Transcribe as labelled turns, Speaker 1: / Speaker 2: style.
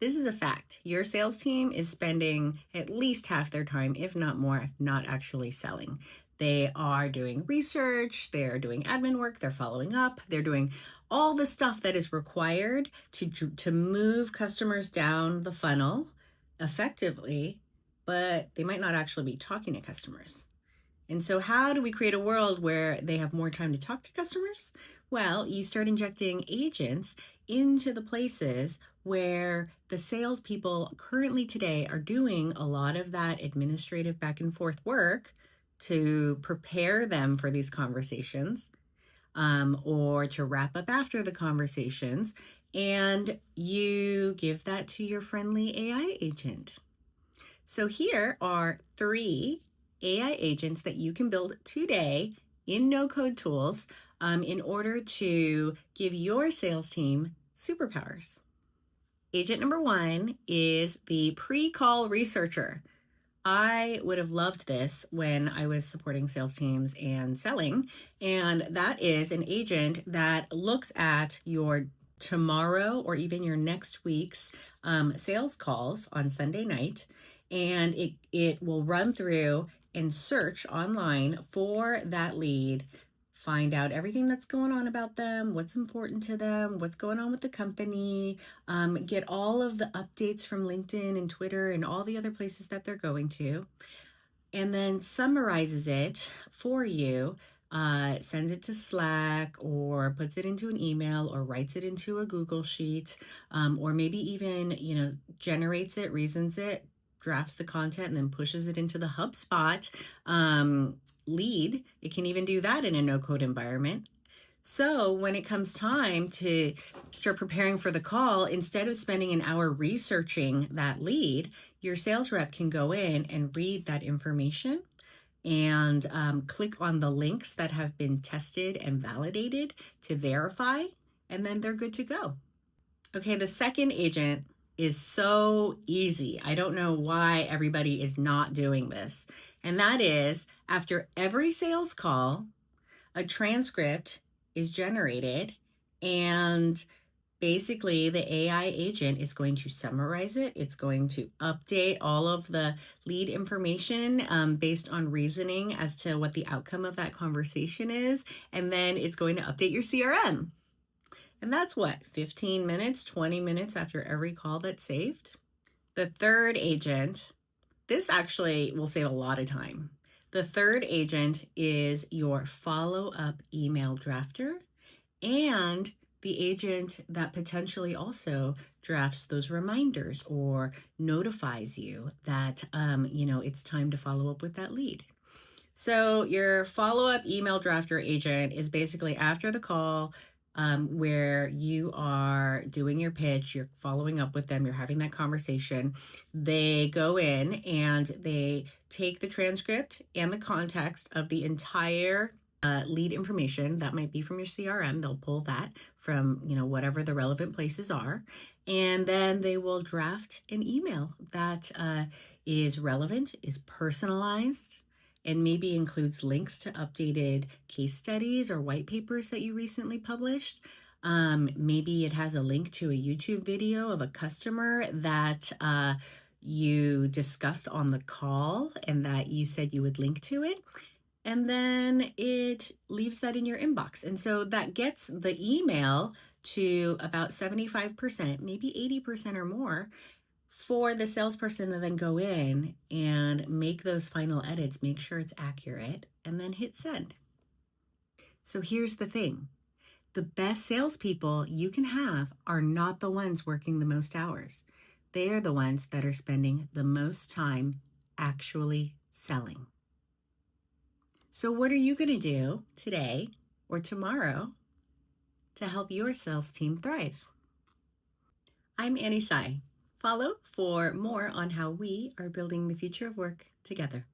Speaker 1: This is a fact. Your sales team is spending at least half their time, if not more, not actually selling. They are doing research, they're doing admin work, they're following up, they're doing all the stuff that is required to move customers down the funnel effectively, but they might not actually be talking to customers. And so, how do we create a world where they have more time to talk to customers? Well, you start injecting agents into the places where the salespeople currently today are doing a lot of that administrative back and forth work to prepare them for these conversations, or to wrap up after the conversations. And you give that to your friendly AI agent. So here are 3 AI agents that you can build today in no-code tools, in order to give your sales team superpowers. Agent number 1 is the pre-call researcher. I would have loved this when I was supporting sales teams and selling, and that is an agent that looks at your tomorrow or even your next week's sales calls on Sunday night, and it will run through and search online for that lead, find out everything that's going on about them, what's important to them, what's going on with the company, get all of the updates from LinkedIn and Twitter and all the other places that they're going to, and then summarizes it for you, sends it to Slack or puts it into an email or writes it into a Google Sheet, or maybe even, generates it, reasons it, drafts the content, and then pushes it into the HubSpot lead. It can even do that in a no-code environment. So when it comes time to start preparing for the call, instead of spending an hour researching that lead, your sales rep can go in and read that information and click on the links that have been tested and validated to verify, and then they're good to go. Okay, the second agent is so easy. I don't know why everybody is not doing this. And that is, after every sales call, a transcript is generated, and basically the AI agent is going to summarize it. It's going to update all of the lead information based on reasoning as to what the outcome of that conversation is. And then it's going to update your CRM. And that's what, 15 minutes, 20 minutes after every call that's saved? The third agent, this actually will save a lot of time. The third agent is your follow-up email drafter and the agent that potentially also drafts those reminders or notifies you that, it's time to follow up with that lead. So your follow-up email drafter agent is basically after the call, where you are doing your pitch, you're following up with them, you're having that conversation. They go in and they take the transcript and the context of the entire lead information that might be from your CRM. They'll pull that from, whatever the relevant places are. And then they will draft an email that is relevant, is personalized, and maybe includes links to updated case studies or white papers that you recently published. Maybe it has a link to a YouTube video of a customer that you discussed on the call and that you said you would link to it. And then it leaves that in your inbox. And so that gets the email to about 75%, maybe 80% or more, for the salesperson to then go in and make those final edits, make sure it's accurate, and then hit send. So here's the thing. The best salespeople you can have are not the ones working the most hours. They are the ones that are spending the most time actually selling. So what are you going to do today or tomorrow to help your sales team thrive? I'm Annie Tsai. Follow for more on how we are building the future of work together.